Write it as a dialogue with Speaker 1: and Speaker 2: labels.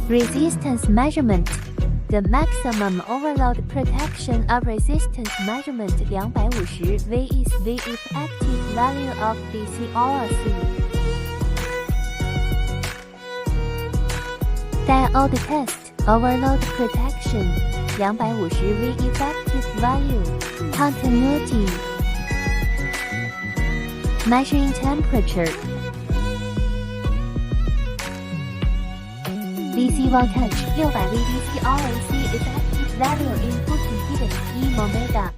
Speaker 1: Resistance measurement. The maximum overload protection of resistance measurement 250 V is the effective value of DC RC. Diode test. Overload protection 250 V effective value. Continuity. Measuring temperature. DC voltage 600 V DC RC effective value input impedance 1 ohms.